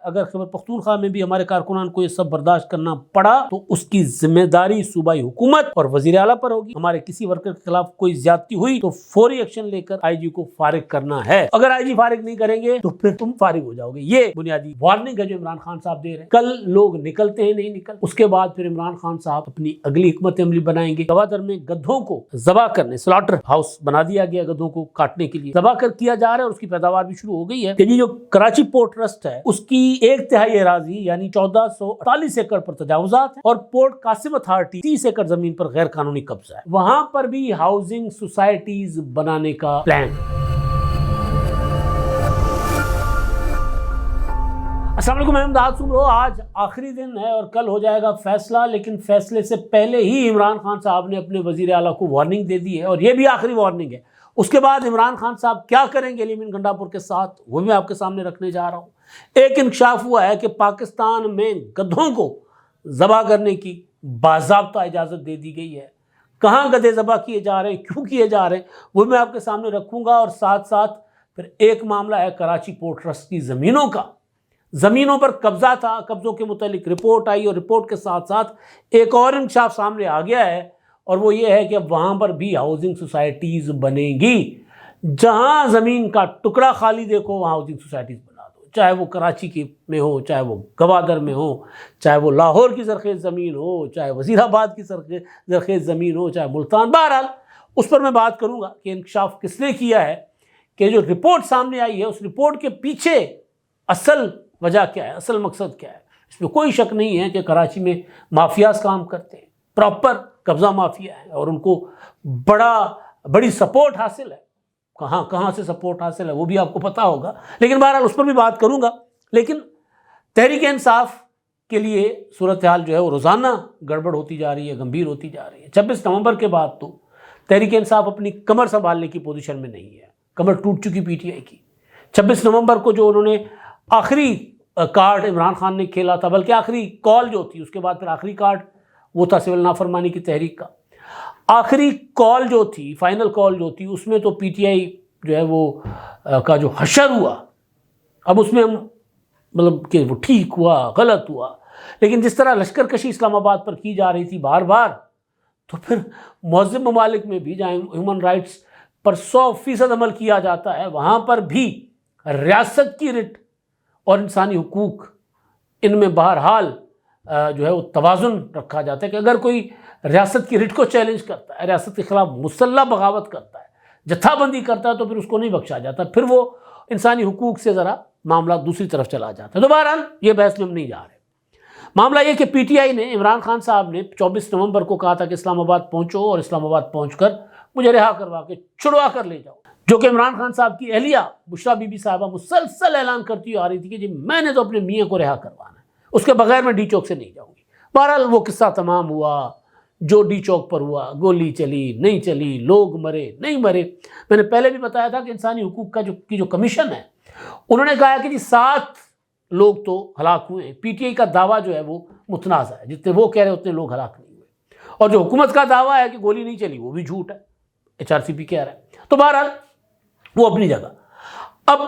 اگر خیبر پختونخوا میں بھی ہمارے کارکنان کو یہ سب برداشت کرنا پڑا تو اس کی ذمہ داری صوبائی حکومت اور وزیر اعلیٰ پر ہوگی. ہمارے کسی ورکر کے خلاف کوئی زیادتی ہوئی تو فوری ایکشن لے کر آئی جی کو فارغ کرنا ہے. اگر آئی جی فارغ نہیں کریں گے تو پھر تم فارغ ہو جاؤ گے. یہ بنیادی وارننگ ہے جو عمران خان صاحب دے رہے ہیں. کل لوگ نکلتے ہیں نہیں نکل، اس کے بعد پھر عمران خان صاحب اپنی اگلی حکمت عملی بنائیں گے. گوادر میں گدھوں کو ذبح کرنے، سلاٹر ہاؤس بنا دیا گیا گدھوں کو کاٹنے کے لیے، ذبح کر کیا جا رہا ہے اور اس کی پیداوار بھی شروع ہو گئی ہے. کہ جو کراچی پورٹ ٹرسٹ ہے اس کی 1/3 اراضی یعنی 1448 ایکڑ پر تجاوزات ہے اور پورٹ قاسم اتھارٹی 30 ایکڑ زمین پر غیر قانونی قبضہ ہے. وہاں پر بھی ہاؤسنگ سوسائٹیز بنانے کا پلان. السلام علیکم، میں امداد سمرو. آج آخری دن ہے اور کل ہو جائے گا فیصلہ، لیکن فیصلے سے پہلے ہی عمران خان صاحب نے اپنے وزیر اعلیٰ کو وارننگ دے دی ہے اور یہ بھی آخری وارننگ ہے. اس کے بعد عمران خان صاحب کیا کریں گے ایلیمن گنڈاپور کے ساتھ وہ میں آپ کے سامنے رکھنے جا رہا ہوں. ایک انکشاف ہوا ہے کہ پاکستان میں گدھوں کو ذبح کرنے کی باضابطہ اجازت دے دی گئی ہے. کہاں گدھے ذبح کیے جا رہے ہیں، کیوں کیے جا رہے ہیں، وہ میں آپ کے سامنے رکھوں گا. اور ساتھ ساتھ پھر ایک معاملہ ہے کراچی پورٹ ٹرسٹ کی زمینوں کا. زمینوں پر قبضہ تھا، قبضوں کے متعلق رپورٹ آئی اور رپورٹ کے ساتھ ساتھ ایک اور انکشاف سامنے آ گیا ہے اور وہ یہ ہے کہ اب وہاں پر بھی ہاؤسنگ سوسائٹیز بنیں گی. جہاں زمین کا ٹکڑا خالی دیکھو وہاں ہاؤسنگ سوسائٹیز بنا دو، چاہے وہ کراچی کی میں ہو، چاہے وہ گوادر میں ہو، چاہے وہ لاہور کی زرخیز زمین ہو، چاہے وزیر آباد کی زرخیز زمین ہو، چاہے ملتان. بہرحال اس پر میں بات کروں گا کہ انکشاف کس نے کیا ہے، کہ جو رپورٹ سامنے آئی ہے اس رپورٹ کے پیچھے اصل وجہ کیا ہے، اصل مقصد کیا ہے. اس میں کوئی شک نہیں ہے کہ کراچی میں مافیاز کام کرتے ہیں، پراپر قبضہ مافیا ہے اور ان کو بڑی سپورٹ حاصل ہے. کہاں سے سپورٹ حاصل ہے وہ بھی آپ کو پتا ہوگا، لیکن بہرحال اس پر بھی بات کروں گا. لیکن تحریک انصاف کے لیے صورتحال جو ہے وہ روزانہ گڑبڑ ہوتی جا رہی ہے، گمبھیر ہوتی جا رہی ہے. 26 نومبر کے بعد تو تحریک انصاف اپنی کمر سنبھالنے کی پوزیشن میں نہیں ہے. کمر ٹوٹ چکی پی ٹی آئی کی. 26 نومبر کو جو انہوں نے آخری کارڈ عمران خان نے کھیلا تھا، بلکہ آخری کال جو تھی، اس کے بعد پھر آخری کارڈ وہ تھا سول نافرمانی کی تحریک کا. آخری کال جو تھی، فائنل کال جو تھی، اس میں تو پی ٹی آئی جو ہے وہ کا جو حشر ہوا، اب اس میں ہم مطلب کہ وہ ٹھیک ہوا غلط ہوا، لیکن جس طرح لشکر کشی اسلام آباد پر کی جا رہی تھی بار بار، تو پھر مہذب ممالک میں بھی جہاں ہیومن رائٹس پر 100% عمل کیا جاتا ہے وہاں پر بھی ریاست کی رٹ اور انسانی حقوق ان میں بہرحال جو ہے وہ توازن رکھا جاتا ہے. کہ اگر کوئی ریاست کی رٹ کو چیلنج کرتا ہے، ریاست کے خلاف مسلح بغاوت کرتا ہے، جتھا بندی کرتا ہے، تو پھر اس کو نہیں بخشا جاتا، پھر وہ انسانی حقوق سے ذرا معاملہ دوسری طرف چلا جاتا ہے. تو بہرحال یہ بحث میں ہم نہیں جا رہے. معاملہ یہ کہ پی ٹی آئی نے، عمران خان صاحب نے 24 نومبر کو کہا تھا کہ اسلام آباد پہنچو اور اسلام آباد پہنچ کر مجھے رہا کروا کے چھڑوا کر لے جاؤ. جو کہ عمران خان صاحب کی اہلیہ بشریٰ بی بی صاحبہ مسلسل اعلان کرتی ہوئی آ رہی تھی کہ جی میں نے تو اپنے میاں کو رہا کروانا ہے، اس کے بغیر میں ڈی چوک سے نہیں جاؤں گی. بہرحال وہ قصہ تمام ہوا جو ڈی چوک پر ہوا. گولی چلی نہیں چلی، لوگ مرے نہیں مرے. میں نے پہلے بھی بتایا تھا کہ انسانی حقوق کا جو کمیشن ہے انہوں نے کہا کہ جی 7 لوگ تو ہلاک ہوئے ہیں. پی ٹی آئی کا دعویٰ جو ہے وہ متنازع ہے، جتنے وہ کہہ رہے اتنے لوگ ہلاک نہیں ہوئے، اور جو حکومت کا دعویٰ ہے کہ گولی نہیں چلی وہ بھی جھوٹ ہے، ایچ آر سی پی کہہ رہا ہے. تو بہرحال وہ اپنی جگہ. اب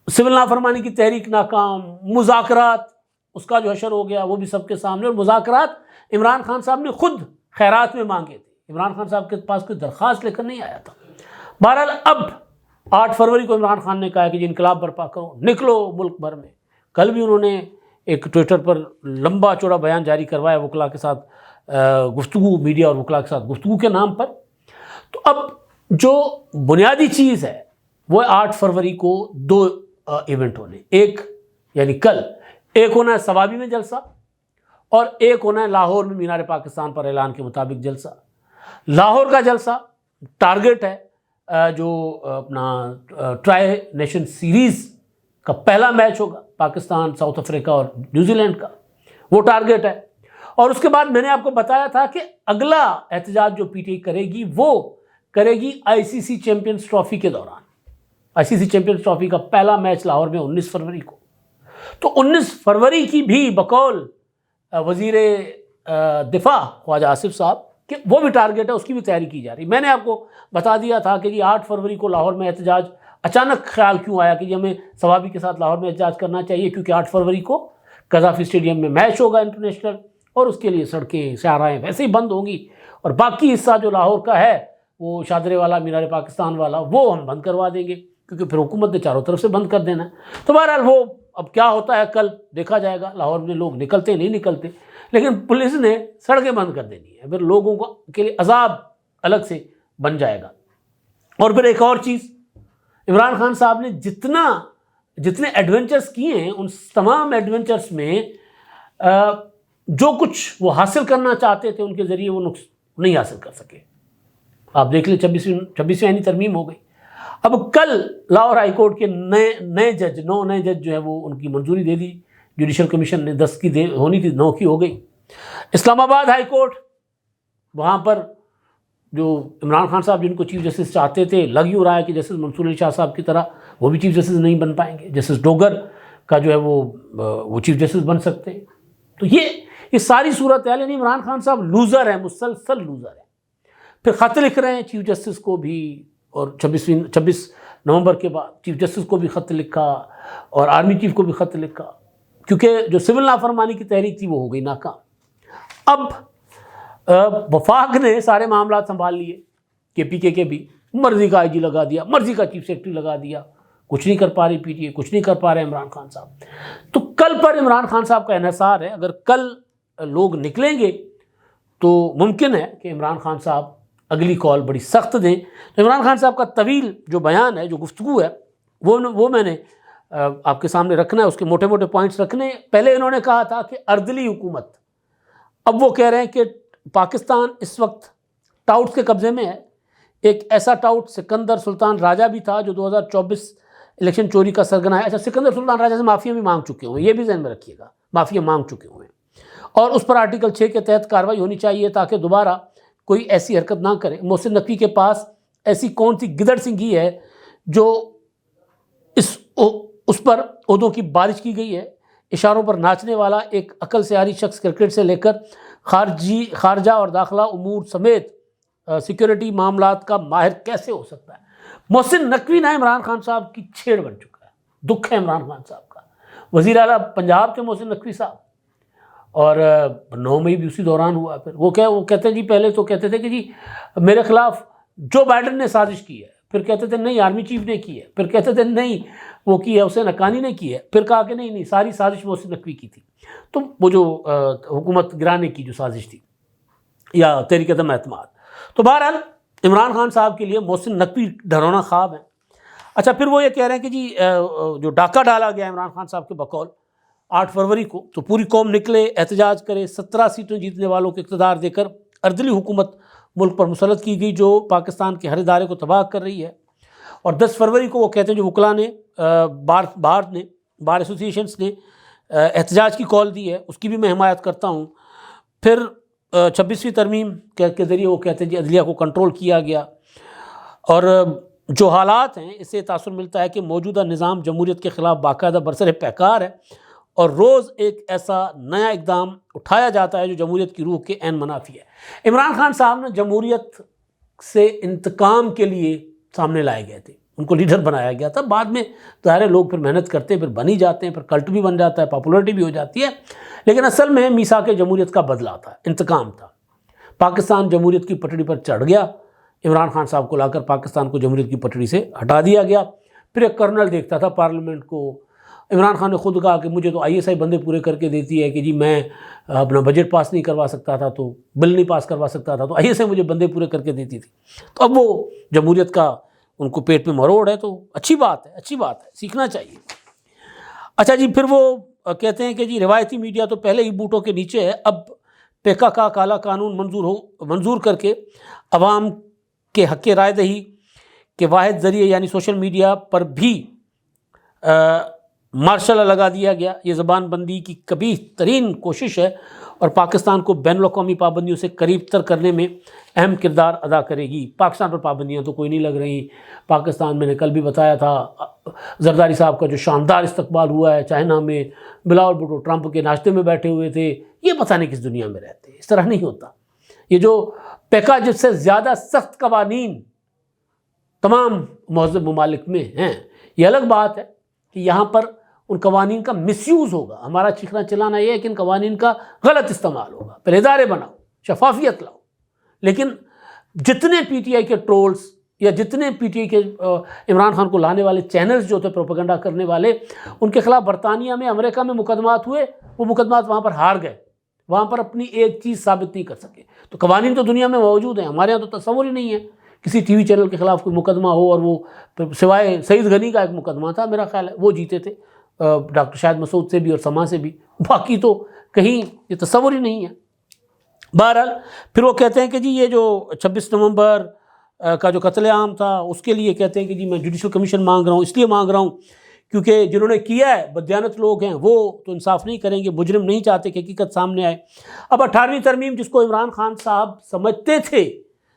سول نافرمانی کی تحریک ناکام، مذاکرات اس کا جو حشر ہو گیا وہ بھی سب کے سامنے. اور مذاکرات عمران خان صاحب نے خود خیرات میں مانگے تھے، عمران خان صاحب کے پاس کوئی درخواست لے کر نہیں آیا تھا. بہرحال اب 8 فروری کو عمران خان نے کہا کہ جی انقلاب برپا کرو، نکلو ملک بھر میں. کل بھی انہوں نے ایک ٹویٹر پر لمبا چوڑا بیان جاری کروایا وکلاء کے ساتھ گفتگو، میڈیا اور وکلاء کے ساتھ گفتگو کے نام پر. تو اب جو بنیادی چیز ہے وہ 8 فروری کو 2 ایونٹ ہونے، ایک یعنی کل ایک ہونا ہے ثوابی میں جلسہ اور ایک ہونا ہے لاہور میں مینار پاکستان پر اعلان کے مطابق جلسہ. لاہور کا جلسہ ٹارگٹ ہے جو اپنا ٹرائی نیشن سیریز کا پہلا میچ ہوگا پاکستان، ساؤتھ افریقہ اور نیوزی لینڈ کا، وہ ٹارگٹ ہے. اور اس کے بعد میں نے آپ کو بتایا تھا کہ اگلا احتجاج جو پی ٹی آئی کرے گی وہ کرے گی آئی سی سی چیمپئنز ٹرافی کے دوران. آئی سی سی چیمپئنز ٹرافی کا پہلا میچ لاہور میں 19 فروری کو. تو 19 فروری کی بھی بقول وزیر دفاع خواجہ آصف صاحب کہ وہ بھی ٹارگٹ ہے، اس کی بھی تیاری کی جا رہی. میں نے آپ کو بتا دیا تھا کہ جی 8 فروری کو لاہور میں احتجاج اچانک خیال کیوں آیا کہ جی ہمیں ثوابی کے ساتھ لاہور میں احتجاج کرنا چاہیے، کیونکہ 8 فروری کو قذافی اسٹیڈیم میں میچ ہوگا انٹرنیشنل، اور اس کے لیے سڑکیں شاہراہیں ویسے ہی بند ہوں گی، اور باقی حصہ جو لاہور کا ہے وہ شادرے والا، مینار پاکستان والا، وہ ہم بند کروا دیں گے، کیونکہ پھر حکومت نے چاروں طرف سے بند کر دینا ہے۔ تو بہرحال وہ اب کیا ہوتا ہے کل دیکھا جائے گا، لاہور میں لوگ نکلتے نہیں نکلتے، لیکن پولیس نے سڑکیں بند کر دینی ہے، پھر لوگوں کو کے لیے عذاب الگ سے بن جائے گا۔ اور پھر ایک اور چیز، عمران خان صاحب نے جتنے ایڈونچرز کیے ہیں، ان تمام ایڈونچرز میں جو کچھ وہ حاصل کرنا چاہتے تھے ان کے ذریعے وہ نہیں حاصل کر سکے۔ آپ دیکھ لیں 26ویں آئینی ترمیم ہو گئی۔ اب کل لاہور ہائی کورٹ کے نئے جج جو ہے وہ ان کی منظوری دے دی، جوڈیشل کمیشن نے 10 کی ہونی تھی، 9 کی ہو گئی۔ اسلام آباد ہائی کورٹ، وہاں پر جو عمران خان صاحب جن کو چیف جسٹس چاہتے تھے، لگ یوں رہا ہے کہ جسٹس منصور علی شاہ صاحب کی طرح وہ بھی چیف جسٹس نہیں بن پائیں گے، جسٹس ڈوگر کا جو ہے وہ چیف جسٹس بن سکتے ہیں۔ تو یہ ساری صورت ہے، یعنی عمران خان صاحب لوزر ہیں، مسلسل لوزر ہیں۔ پھر خط لکھ رہے ہیں چیف جسٹس کو بھی، اور 26 نومبر کے بعد چیف جسٹس کو بھی خط لکھا اور آرمی چیف کو بھی خط لکھا، کیونکہ جو سول نافرمانی کی تحریک تھی وہ ہو گئی ناکام۔ اب وفاق نے سارے معاملات سنبھال لیے، کے پی کے بھی مرضی کا آئی جی لگا دیا، مرضی کا چیف سیکرٹری لگا دیا، کچھ نہیں کر پا رہی پی ٹی اے، کچھ نہیں کر پا رہے عمران خان صاحب۔ تو کل پر عمران خان صاحب کا انحصار ہے، اگر کل لوگ نکلیں گے تو ممکن ہے کہ عمران خان صاحب اگلی کال بڑی سخت دیں۔ تو عمران خان صاحب کا طویل جو بیان ہے، جو گفتگو ہے، وہ میں نے آپ کے سامنے رکھنا ہے، اس کے موٹے موٹے پوائنٹس رکھنے۔ پہلے انہوں نے کہا تھا کہ اردلی حکومت، اب وہ کہہ رہے ہیں کہ پاکستان اس وقت ٹاؤٹس کے قبضے میں ہے۔ ایک ایسا ٹاؤٹ سکندر سلطان راجہ بھی تھا جو 2024 الیکشن چوری کا سرگنا ہے۔ اچھا، سکندر سلطان راجہ سے معافیا بھی مانگ چکے ہوئے ہیں، یہ بھی ذہن میں رکھیے گا، معافیا مانگ چکے ہوئے ہیں، اور اس پر آرٹیکل 6 کے تحت کارروائی ہونی چاہیے تاکہ دوبارہ کوئی ایسی حرکت نہ کرے۔ محسن نقوی کے پاس ایسی کون سی گدڑ سنگھی ہے جو اس پر عہدوں کی بارش کی گئی ہے؟ اشاروں پر ناچنے والا ایک عقل سے عاری شخص کرکٹ سے لے کر خارجہ اور داخلہ امور سمیت سیکیورٹی معاملات کا ماہر کیسے ہو سکتا ہے؟ محسن نقوی نہ عمران خان صاحب کی چھیڑ بن چکا ہے، دکھ ہے عمران خان صاحب کا۔ وزیر اعلیٰ پنجاب کے محسن نقوی صاحب، اور 9 مئی بھی اسی دوران ہوا۔ پھر وہ کہتے ہیں جی، پہلے تو کہتے تھے کہ جی میرے خلاف جو بائیڈن نے سازش کی ہے، پھر کہتے تھے نہیں آرمی چیف نے کی ہے، پھر کہتے تھے نہیں وہ کی ہے حسین حقانی نے کی ہے، پھر کہا کہ نہیں ساری سازش محسن نقوی کی تھی۔ تو وہ جو حکومت گرانے کی جو سازش تھی یا تحریک عدم اعتماد، تو بہرحال عمران خان صاحب کے لیے محسن نقوی ڈرونا خواب ہیں۔ اچھا، پھر وہ یہ کہہ رہے ہیں کہ جی جو ڈاکہ ڈالا گیا عمران خان صاحب کے بقول 8 فروری کو، تو پوری قوم نکلے، احتجاج کرے، 17 سیٹیں جیتنے والوں کو اقتدار دے کر اردلی حکومت ملک پر مسلط کی گئی جو پاکستان کے ہر ادارے کو تباہ کر رہی ہے۔ اور 10 فروری کو وہ کہتے ہیں جو وکلاء نے بار ایسوسیشنز نے احتجاج کی کال دی ہے، اس کی بھی میں حمایت کرتا ہوں۔ پھر 26ویں ترمیم کے ذریعے وہ کہتے ہیں جی عدلیہ کو کنٹرول کیا گیا، اور جو حالات ہیں اس سے تاثر ملتا ہے کہ موجودہ نظام جمہوریت کے خلاف باقاعدہ برسر پیکار ہے، اور روز ایک ایسا نیا اقدام اٹھایا جاتا ہے جو جمہوریت کی روح کے عین منافی ہے۔ عمران خان صاحب نے جمہوریت سے انتقام کے لیے سامنے لائے گئے تھے، ان کو لیڈر بنایا گیا تھا۔ بعد میں ظاہر لوگ پھر محنت کرتے ہیں، پھر بن ہی جاتے ہیں، پھر کلٹ بھی بن جاتا ہے، پاپولرٹی بھی ہو جاتی ہے، لیکن اصل میں میثاق جمہوریت کا بدلہ تھا، انتقام تھا۔ پاکستان جمہوریت کی پٹڑی پر چڑھ گیا، عمران خان صاحب کو لا کر پاکستان کو جمہوریت کی پٹڑی سے ہٹا دیا گیا۔ پھر ایک کرنل دیکھتا تھا پارلیمنٹ کو۔ عمران خان نے خود کہا کہ مجھے تو آئی ایس آئی بندے پورے کر کے دیتی ہے کہ جی میں اپنا بجٹ پاس نہیں کروا سکتا تھا، تو بل نہیں پاس کروا سکتا تھا، تو آئی ایس آئی مجھے بندے پورے کر کے دیتی تھی۔ تو اب وہ جمہوریت کا ان کو پیٹ میں مروڑ ہے، تو اچھی بات ہے، سیکھنا چاہیے۔ اچھا جی، پھر وہ کہتے ہیں کہ جی روایتی میڈیا تو پہلے ہی بوٹوں کے نیچے ہے، اب پیکا کا کالا قانون منظور کر کے عوام کے حق رائے دہی کے واحد ذریعے یعنی سوشل میڈیا پر بھی مارشل لگا دیا گیا۔ یہ زبان بندی کی قبیح ترین کوشش ہے اور پاکستان کو بین الاقوامی پابندیوں سے قریب تر کرنے میں اہم کردار ادا کرے گی۔ پاکستان پر پابندیاں تو کوئی نہیں لگ رہی۔ پاکستان میں نے کل بھی بتایا تھا، زرداری صاحب کا جو شاندار استقبال ہوا ہے چائنا میں، بلاول بھٹو ٹرمپ کے ناشتے میں بیٹھے ہوئے تھے۔ یہ پتہ نہیں کس دنیا میں رہتے ہیں، اس طرح نہیں ہوتا۔ یہ جو پیکا جس سے زیادہ سخت قوانین تمام مہذب ممالک میں ہیں۔ یہ الگ بات ہے کہ یہاں پر ان قوانین کا مس یوز ہوگا۔ ہمارا چیخنا چلانا یہ ہے کہ ان قوانین کا غلط استعمال ہوگا۔ پہلے ادارے بناؤ، شفافیت لاؤ، لیکن جتنے پی ٹی آئی کے ٹرولز یا جتنے پی ٹی آئی کے عمران خان کو لانے والے چینلز جو تھے پروپیگنڈا کرنے والے، ان کے خلاف برطانیہ میں، امریکہ میں مقدمات ہوئے، وہ مقدمات وہاں پر ہار گئے، وہاں پر اپنی ایک چیز ثابت نہیں کر سکے۔ تو قوانین تو دنیا میں موجود ہیں، ہمارے یہاں تو تصور ہی نہیں ہے کسی ٹی وی چینل کے خلاف کوئی مقدمہ ہو، اور وہ سوائے سعید غنی کا ایک مقدمہ تھا میرا خیال ہے، وہ جیتے تھے ڈاکٹر شاہد مسعود سے بھی اور سما سے بھی، باقی تو کہیں یہ تصور ہی نہیں ہے۔ بہرحال پھر وہ کہتے ہیں کہ جی یہ جو 26 نومبر کا جو قتل عام تھا اس کے لیے کہتے ہیں کہ جی میں جوڈیشل کمیشن مانگ رہا ہوں، اس لیے مانگ رہا ہوں کیونکہ جنہوں نے کیا ہے بددیانت لوگ ہیں، وہ تو انصاف نہیں کریں گے، مجرم نہیں چاہتے کہ حقیقت سامنے آئے۔ اب 18ویں ترمیم جس کو عمران خان صاحب سمجھتے تھے،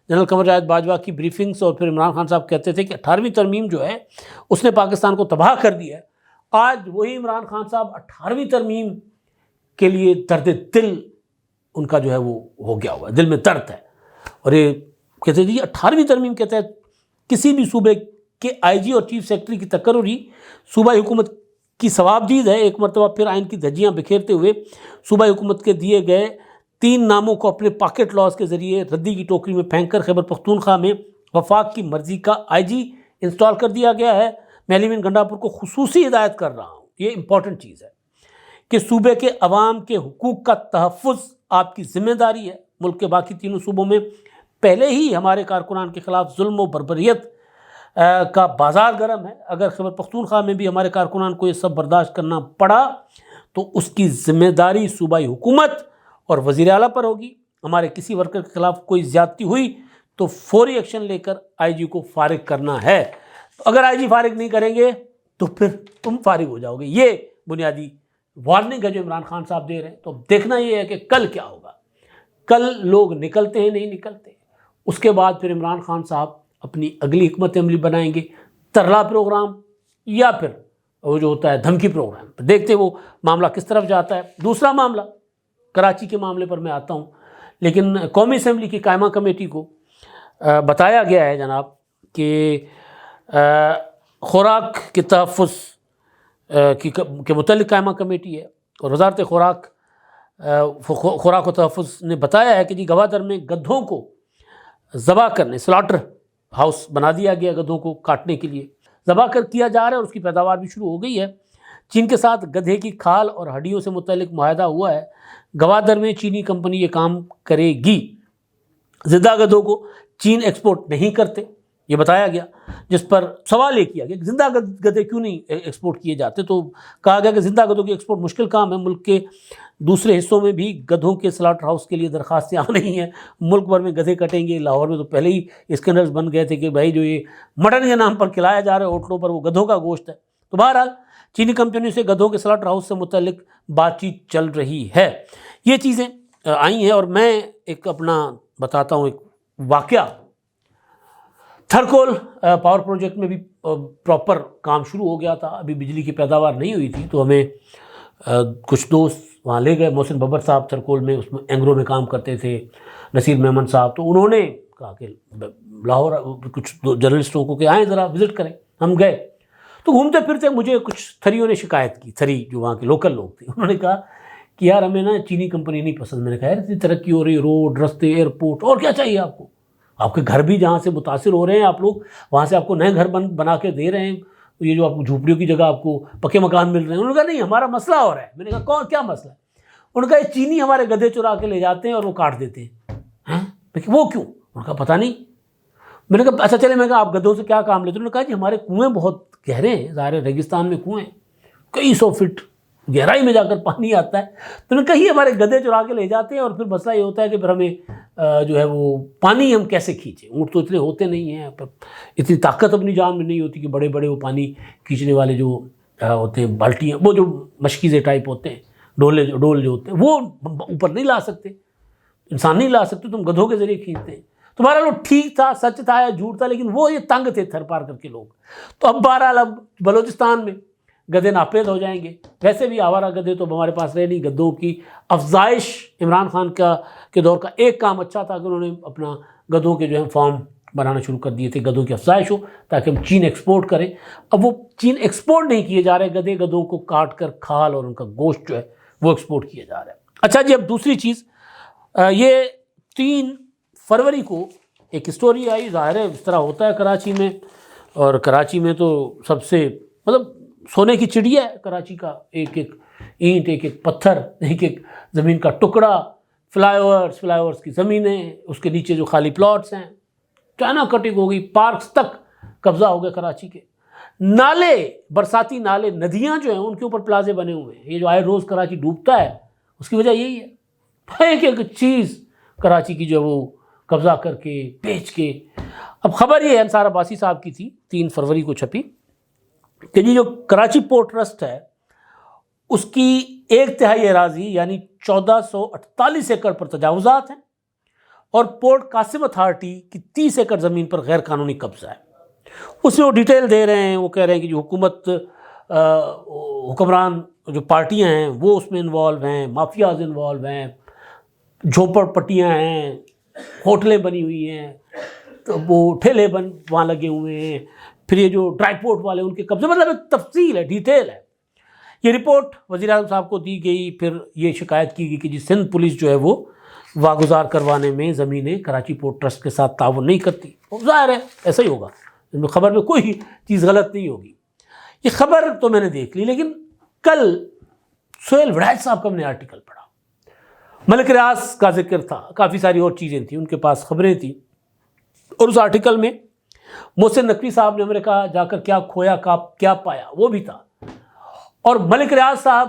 جنرل قمر جاوید باجوہ کی بریفنگز، اور پھر عمران خان صاحب کہتے تھے کہ 18ویں ترمیم جو ہے اس نے پاکستان کو تباہ کر دیا ہے، آج وہی عمران خان صاحب 18ویں ترمیم کے لیے درد دل ان کا جو ہے وہ ہو گیا ہوا ہے، دل میں درد ہے۔ اور یہ کہتے ہیں جی 18ویں ترمیم کے تحت کسی بھی صوبے کے آئی جی اور چیف سیکرٹری کی تقرری صوبائی حکومت کی ثوابدید ہے۔ ایک مرتبہ پھر آئین کی دھجیاں بکھیرتے ہوئے صوبائی حکومت کے دیے گئے 3 ناموں کو اپنے پاکٹ لاز کے ذریعے ردی کی ٹوکری میں پھینک کر خیبر پختونخوا میں وفاق کی مرضی کا آئی جی انسٹال کر دیا گیا ہے۔ میں علی امین گنڈا پور کو خصوصی ہدایت کر رہا ہوں، یہ امپورٹنٹ چیز ہے کہ صوبے کے عوام کے حقوق کا تحفظ آپ کی ذمہ داری ہے۔ ملک کے باقی تینوں صوبوں میں پہلے ہی ہمارے کارکنان کے خلاف ظلم و بربریت کا بازار گرم ہے۔ اگر خیبر پختونخوا میں بھی ہمارے کارکنان کو یہ سب برداشت کرنا پڑا تو اس کی ذمہ داری صوبائی حکومت اور وزیر اعلیٰ پر ہوگی۔ ہمارے کسی ورکر کے خلاف کوئی زیادتی ہوئی تو فوری ایکشن لے کر آئی جی کو فارغ کرنا ہے۔ اگر آئی جی فارغ نہیں کریں گے تو پھر تم فارغ ہو جاؤ گے۔ یہ بنیادی وارننگ ہے جو عمران خان صاحب دے رہے ہیں۔ تو دیکھنا یہ ہے کہ کل کیا ہوگا، کل لوگ نکلتے ہیں نہیں نکلتے۔ اس کے بعد پھر عمران خان صاحب اپنی اگلی حکمت عملی بنائیں گے، ترلا پروگرام یا پھر وہ جو ہوتا ہے دھمکی پروگرام۔ دیکھتے وہ معاملہ کس طرف جاتا ہے۔ دوسرا معاملہ کراچی کے معاملے پر میں آتا ہوں، لیکن قومی اسمبلی کی قائمہ کمیٹی کو بتایا گیا ہے جناب کہ خوراک کے تحفظ کے متعلق قائمہ کمیٹی ہے، اور وزارت خوراک و تحفظ نے بتایا ہے کہ جی گوادر میں گدھوں کو ذبح کرنے، سلاٹر ہاؤس بنا دیا گیا گدھوں کو کاٹنے کے لیے، ذبح کر کیا جا رہا ہے اور اس کی پیداوار بھی شروع ہو گئی ہے۔ چین کے ساتھ گدھے کی کھال اور ہڈیوں سے متعلق معاہدہ ہوا ہے۔ گوادر میں چینی کمپنی یہ کام کرے گی۔ زندہ گدھوں کو چین ایکسپورٹ نہیں کرتے، یہ بتایا گیا، جس پر سوال یہ کیا گیا کہ زندہ گدھے کیوں نہیں ایکسپورٹ کیے جاتے، تو کہا گیا کہ زندہ گدھوں کی ایکسپورٹ مشکل کام ہے۔ ملک کے دوسرے حصوں میں بھی گدھوں کے سلاٹر ہاؤس کے لیے درخواستیں آ رہی ہیں۔ ملک بھر میں گدھے کٹیں گے۔ لاہور میں تو پہلے ہی اسکینڈلز بن گئے تھے کہ بھائی جو یہ مٹن کے نام پر کھلایا جا رہا ہے ہوٹلوں پر، وہ گدھوں کا گوشت ہے۔ تو بہرحال چینی کمپنیوں سے گدھوں کے سلاٹر ہاؤس سے متعلق بات چیت چل رہی ہے۔ یہ چیزیں آئی ہیں، اور میں ایک اپنا بتاتا ہوں ایک واقعہ۔ تھرکول پاور پروجیکٹ میں بھی پراپر کام شروع ہو گیا تھا، ابھی بجلی کی پیداوار نہیں ہوئی تھی، تو ہمیں کچھ دوست وہاں لے گئے۔ محسن ببر صاحب تھرکول میں اس میں اینگرو میں کام کرتے تھے، نصیر میمن صاحب، تو انہوں نے کہا کہ لاہور کچھ جرنلسٹوں کو کہ آئیں ذرا وزٹ کریں۔ ہم گئے تو گھومتے پھرتے مجھے کچھ تھریوں نے شکایت کی، تھری جو وہاں کے لوکل لوگ تھے، انہوں نے کہا کہ یار ہمیں نا چینی کمپنی نہیں پسند۔ میں نے کہا یار اتنی ترقی ہو رہی ہے، روڈ، رستے، ایئرپورٹ، اور کیا چاہیے آپ کو؟ آپ کے گھر بھی جہاں سے متاثر ہو رہے ہیں آپ لوگ، وہاں سے آپ کو نئے گھر بنا کے دے رہے ہیں، یہ جو آپ کو جھوپڑیوں کی جگہ آپ کو پکے مکان مل رہے ہیں۔ انہوں نے کہا نہیں ہمارا مسئلہ اور ہے۔ میں نے کہا کیا مسئلہ ہے؟ انہوں نے کہا یہ چینی ہمارے گدھے چرا کے لے جاتے ہیں اور وہ کاٹ دیتے ہیں۔ وہ کیوں؟ انہوں نے کہا پتہ نہیں۔ میں نے کہا اچھا چلے، میں نے کہا آپ گدھوں سے کیا کام لیتے؟ انہوں نے کہا جی ہمارے کنویں بہت گہرے ہیں، ظاہر ریگستان میں کنویں کئی 100 فٹ گہرائی میں جا کر پانی آتا ہے۔ تو انہوں نے کہا یہ ہمارے گدھے چرا کے لے جاتے ہیں، اور پھر مسئلہ یہ ہوتا ہے کہ پھر ہمیں جو ہے وہ پانی ہم کیسے کھینچیں؟ اونٹ تو اتنے ہوتے نہیں ہیں، اتنی طاقت اپنی جان میں نہیں ہوتی کہ بڑے بڑے وہ پانی کھینچنے والے جو ہوتے ہیں بالٹیاں، وہ جو مشکیزے ٹائپ ہوتے ہیں، ڈول جو ہوتے ہیں، وہ اوپر نہیں لا سکتے، انسان نہیں لا سکتے، تم گدھوں کے ذریعے کھینچتے ہیں۔ تو بہرحال وہ ٹھیک تھا، سچ تھا یا جھوٹ تھا، لیکن وہ یہ تنگ تھے تھر پار کر کے لوگ۔ تو اب بہرحال اب بلوچستان میں گدھے ناپید ہو جائیں گے۔ ویسے بھی آوارہ گدھے تو ہمارے پاس رہے نہیں۔ گدھوں کی افزائش عمران خان کے دور کا ایک کام اچھا تھا کہ انہوں نے اپنا گدھوں کے جو ہے فارم بنانا شروع کر دیے تھے، گدھوں کی افزائش ہو تاکہ ہم چین ایکسپورٹ کریں۔ اب وہ چین ایکسپورٹ نہیں کیے جا رہے، گدھوں کو کاٹ کر کھال اور ان کا گوشت جو ہے وہ ایکسپورٹ کیا جا رہا ہے۔ اچھا جی، اب دوسری چیز، یہ 3 فروری کو ایک اسٹوری آئی، ظاہر ہے اس طرح ہوتا ہے کراچی میں، اور کراچی میں تو سب سے مطلب سونے کی چڑیا ہے کراچی کا، ایک ایک اینٹ، ایک ایک پتھر، ایک ایک زمین کا ٹکڑا، فلائی اوورس کی زمینیں، اس کے نیچے جو خالی پلاٹس ہیں، چائنا کٹنگ ہو گئی، پارکس تک قبضہ ہو گیا کراچی کے۔ نالے، برساتی نالے، ندیاں جو ہیں ان کے اوپر پلازے بنے ہوئے ہیں۔ یہ جو آئے روز کراچی ڈوبتا ہے اس کی وجہ یہی ہے، ایک ایک چیز کراچی کی جو وہ قبضہ کر کے بیچ کے۔ اب خبر یہ انصار عباسی صاحب کی تھی، 3 فروری کو چھپی، کہ جو کراچی پورٹ ٹرسٹ ہے اس کی 1/3 اراضی یعنی 1448 ایکڑ پر تجاوزات ہیں، اور پورٹ قاسم اتھارٹی کی 30 ایکڑ زمین پر غیر قانونی قبضہ ہے۔ اس میں وہ ڈیٹیل دے رہے ہیں، وہ کہہ رہے ہیں کہ جو حکومت حکمران جو پارٹیاں ہیں وہ اس میں انوالو ہیں، مافیاز انوالو ہیں، جھوپڑ پٹیاں ہیں، ہوٹلیں بنی ہوئی ہیں، تو وہ ٹھیلے وہاں لگے ہوئے ہیں، پھر یہ جو ڈرائی پورٹ والے ان کے قبضے، مطلب ایک تفصیل ہے، ڈیٹیل ہے۔ یہ رپورٹ وزیر اعظم صاحب کو دی گئی، پھر یہ شکایت کی گئی کہ جی سندھ پولیس جو ہے وہ واگزار کروانے میں زمینیں کراچی پورٹ ٹرسٹ کے ساتھ تعاون نہیں کرتی۔ ظاہر ہے ایسا ہی ہوگا، ان میں خبر میں کوئی چیز غلط نہیں ہوگی۔ یہ خبر تو میں نے دیکھ لی، لیکن کل سہیل وڑائچ صاحب کا میں نے آرٹیکل پڑھا، ملک ریاض کا ذکر تھا، کافی ساری اور چیزیں تھیں، ان کے پاس خبریں تھیں، اور اس آرٹیکل میں محسن نقوی صاحب نے امریکہ جا کر کیا کھویا کیا پایا وہ بھی تھا، اور ملک ریاض صاحب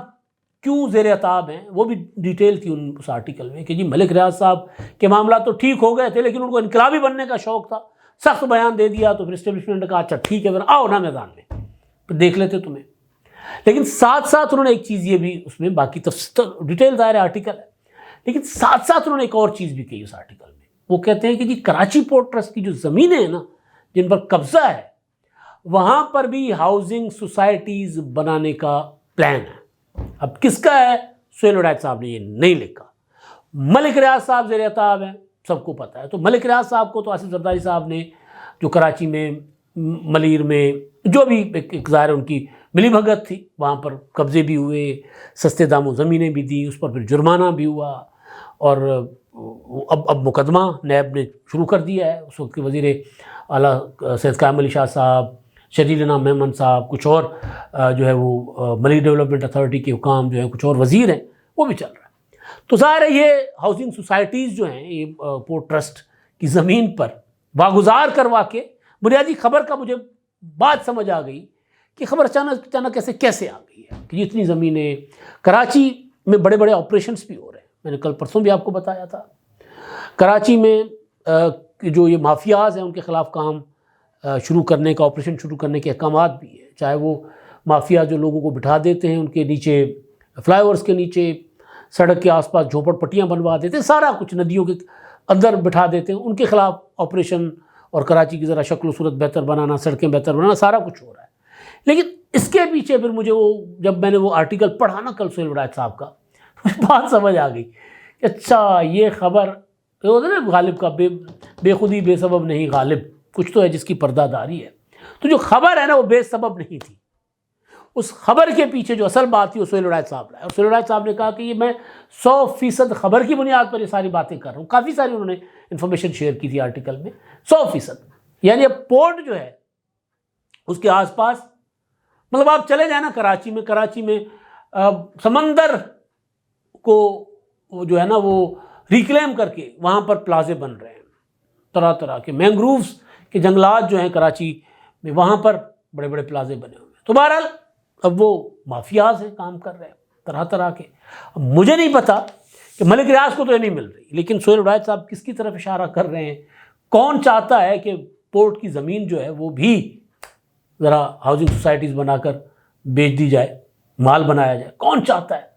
کیوں زیر عتاب ہیں وہ بھی ڈیٹیل تھی اس آرٹیکل میں، کہ جی ملک ریاض صاحب کے معاملات تو ٹھیک ہو گئے تھے، لیکن ان کو انقلابی بننے کا شوق تھا، سخت بیان دے دیا تو پھر اسٹیبلشمنٹ نے کہا اچھا ٹھیک ہے پھر آؤ نا میدان میں، پھر دیکھ لیتے تمہیں۔ لیکن ساتھ ساتھ انہوں نے ایک چیز یہ بھی اس میں، باقی ڈیٹیل دائر آرٹیکل ہے، لیکن ساتھ ساتھ انہوں نے ایک اور چیز بھی کہی اس آرٹیکل میں۔ وہ کہتے ہیں کہ جی کراچی پورٹ ٹرسٹ کی جو زمینیں ہیں نا جن پر قبضہ ہے، وہاں پر بھی ہاؤسنگ سوسائٹیز بنانے کا پلان ہے۔ اب کس کا ہے؟ سہیل وڑائچ صاحب نے یہ نہیں لکھا، ملک ریاض صاحب زیر عتاب ہیں، سب کو پتہ ہے۔ تو ملک ریاض صاحب کو تو آصف زرداری صاحب نے جو کراچی میں ملیر میں جو بھی ایک ظاہر ان کی ملی بھگت تھی، وہاں پر قبضے بھی ہوئے، سستے داموں زمینیں بھی دی، اس پر پھر جرمانہ بھی ہوا، اور اب مقدمہ نیب نے شروع کر دیا ہے۔ اس وقت کے وزیر اعلیٰ سید قائم علی شاہ صاحب، شرجیل انعام میمن صاحب، کچھ اور جو ہے وہ ملیر ڈیولپمنٹ اتھارٹی کے حکام جو ہے، کچھ اور وزیر ہیں، وہ بھی چل رہا ہے۔ تو ظاہر ہے یہ ہاؤسنگ سوسائٹیز جو ہیں یہ پورٹ ٹرسٹ کی زمین پر واگزار کروا کے، بنیادی خبر کا مجھے بات سمجھ آ گئی کہ خبر اچانک کیسے آ گئی ہے کہ اتنی زمینیں کراچی میں بڑے بڑے آپریشنز بھی ہو رہے ہیں۔ میں نے کل پرسوں بھی آپ کو بتایا تھا، کراچی میں جو یہ مافیاز ہیں ان کے خلاف کام شروع کرنے کا، آپریشن شروع کرنے کے احکامات بھی ہیں، چاہے وہ مافیا جو لوگوں کو بٹھا دیتے ہیں ان کے نیچے، فلائی اوورس کے نیچے، سڑک کے آس پاس جھوپڑ پٹیاں بنوا دیتے ہیں، سارا کچھ ندیوں کے اندر بٹھا دیتے ہیں، ان کے خلاف آپریشن، اور کراچی کی ذرا شکل و صورت بہتر بنانا، سڑکیں بہتر بنانا، سارا کچھ ہو رہا ہے۔ لیکن اس کے پیچھے پھر مجھے جب میں نے وہ آرٹیکل پڑھا نا کل سہیل وڑائچ صاحب کا، بات سمجھ آ گئی کہ اچھا یہ خبر ہوتا ہے نا غالب کا بے خودی بے سبب نہیں غالب، کچھ تو ہے جس کی پردہ داری ہے۔ تو جو خبر ہے نا وہ بے سبب نہیں تھی، اس خبر کے پیچھے جو اصل بات تھی وہ سہیل وڑائچ صاحب لائے، اور سہیل وڑائچ صاحب نے کہا کہ یہ میں 100% خبر کی بنیاد پر یہ ساری باتیں کر رہا ہوں۔ کافی ساری انہوں نے انفارمیشن شیئر کی تھی آرٹیکل میں، 100%، یعنی اب پورٹ جو ہے اس کے آس پاس، مطلب آپ چلے جائیں نا کراچی میں سمندر کو جو ہے نا وہ ریکلیم کر کے وہاں پر پلازے بن رہے ہیں، طرح طرح کے مینگرووز کے جنگلات جو ہیں کراچی میں، وہاں پر بڑے بڑے پلازے بنے ہوئے ہیں۔ تو بہرحال اب وہ مافیاز ہیں، کام کر رہے ہیں طرح طرح کے۔ اب مجھے نہیں پتا کہ ملک ریاض کو تو یہ نہیں مل رہی، لیکن سہیل وڑائچ صاحب کس کی طرف اشارہ کر رہے ہیں؟ کون چاہتا ہے کہ پورٹ کی زمین جو ہے وہ بھی ذرا ہاؤسنگ سوسائٹیز بنا کر بیچ دی جائے، مال بنایا جائے؟ کون چاہتا ہے؟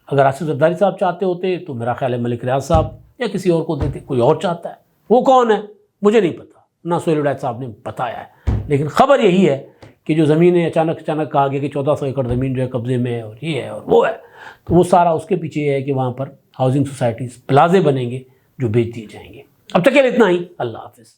اگر آصف زرداری صاحب چاہتے ہوتے تو میرا خیال ہے ملک ریاض صاحب یا کسی اور کو دیتے، کوئی اور چاہتا ہے، وہ کون ہے مجھے نہیں پتا، نہ سہیل وڑائچ صاحب نے بتایا ہے، لیکن خبر یہی ہے کہ جو زمینیں اچانک کہا گیا کہ 1400 ایکڑ زمین جو ہے قبضے میں ہے، اور یہ ہے اور وہ ہے، تو وہ سارا اس کے پیچھے یہ ہے کہ وہاں پر ہاؤسنگ سوسائٹیز پلازے بنیں گے جو بیچ دیے جائیں گے۔ اب تک کے لیے اتنا ہی، اللہ حافظ۔